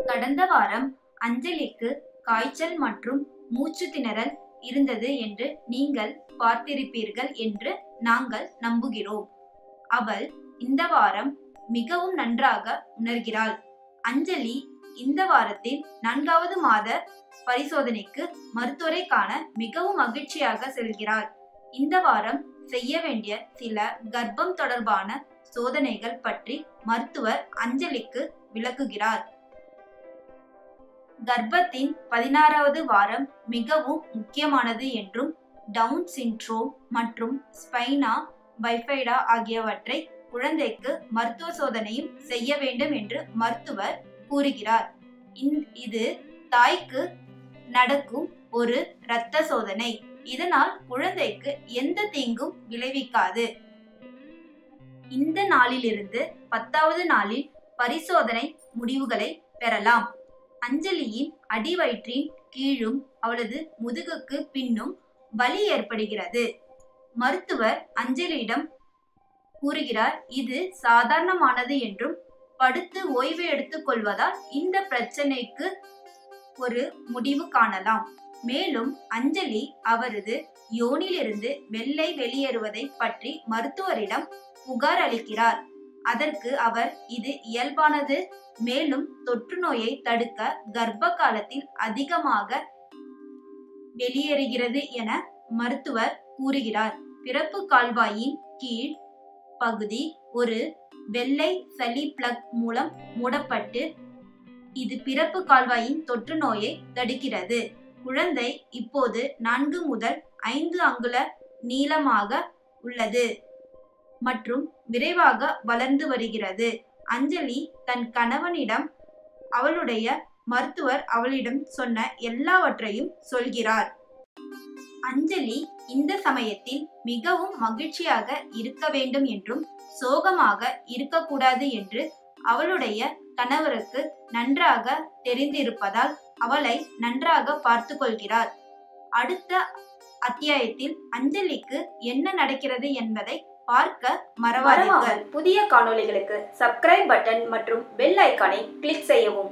கடந்த வாரம் அஞ்சலிக்கு காய்ச்சல் மற்றும் மூச்சு திணறல் இருந்தது என்று நீங்கள் பார்த்திருப்பீர்கள் என்று நாங்கள் நம்புகிறோம். அவள் இந்த வாரம் மிகவும் நன்றாக உணர்கிறாள். அஞ்சலி இந்த வாரத்தின் 4வது மாத பரிசோதனைக்கு மருத்துவரை காண மிகவும் மகிழ்ச்சியாக செல்கிறாள். இந்த வாரம் செய்ய வேண்டிய சில கர்ப்பம் தொடர்பான சோதனைகள் பற்றி மருத்துவர் அஞ்சலிக்கு விளக்குகிறார். கர்ப்பத்தின் 16வது வாரம் மிகவும் முக்கியமானது என்றும் டவுன் சிண்ட்ரோம் மற்றும் ஸ்பைனா பைஃபைடா ஆகியவற்றை குழந்தைக்கு மருத்துவ சோதனையும் செய்ய வேண்டும் என்று மருத்துவர் கூறுகிறார். இது தாய்க்கு நடக்கும் ஒரு இரத்த சோதனை. இதனால் குழந்தைக்கு எந்த தீங்கும் விளைவிக்காது. இந்த நாளிலிருந்து 10வது நாளில் பரிசோதனை முடிவுகளை பெறலாம். அஞ்சலியின் அடிவயிற்றின் கீழும் அவளது முதுகுக்கு பின்னும் வலி ஏற்படுகிறது. மருத்துவர் அஞ்சலியிடம் கூறுகிறார், இது சாதாரணமானது என்றும் படுத்து ஓய்வு எடுத்துக் கொள்வதால் இந்த பிரச்சனைக்கு ஒரு முடிவு காணலாம். மேலும் அஞ்சலி அவரது யோனிலிருந்து வெள்ளை வெளியேறுவதை பற்றி மருத்துவரிடம் புகார் அளிக்கிறார். அதற்கு அவர் இது இயல்பானது, மேலும் தொற்று நோயை தடுக்க கர்ப்ப காலத்தில் அதிகமாக வெளியேறுகிறது என மருத்துவர் கூறுகிறார். பிறப்பு கால்வாயின் கீழ் பகுதி ஒரு வெள்ளை சளி பிளக் மூலம் மூடப்பட்டு இது பிறப்பு கால்வாயின் தொற்று நோயை தடுக்கிறது. குழந்தை இப்போது 4 முதல் 5 அங்குல நீளமாக உள்ளது மற்றும் விரைவாக வளர்ந்து வருகிறது. அஞ்சலி தன் கணவனிடம் அவளுடைய மருத்துவர் அவளிடம் சொன்ன எல்லாவற்றையும் சொல்கிறார். அஞ்சலி இந்த சமயத்தில் மிகவும் மகிழ்ச்சியாக இருக்க வேண்டும் என்றும் சோகமாக இருக்கக்கூடாது என்று அவளுடைய கணவருக்கு நன்றாக தெரிந்திருப்பதால் அவளை நன்றாக பார்த்து கொள்கிறார். அடுத்த அத்தியாயத்தில் அஞ்சலிக்கு என்ன நடக்கிறது என்பதை பார்க்க மறவாதீர்கள். புதிய காணொளிகளுக்கு சப்ஸ்கிரைப் பட்டன் மற்றும் பெல் ஐகானை கிளிக் செய்யவும்.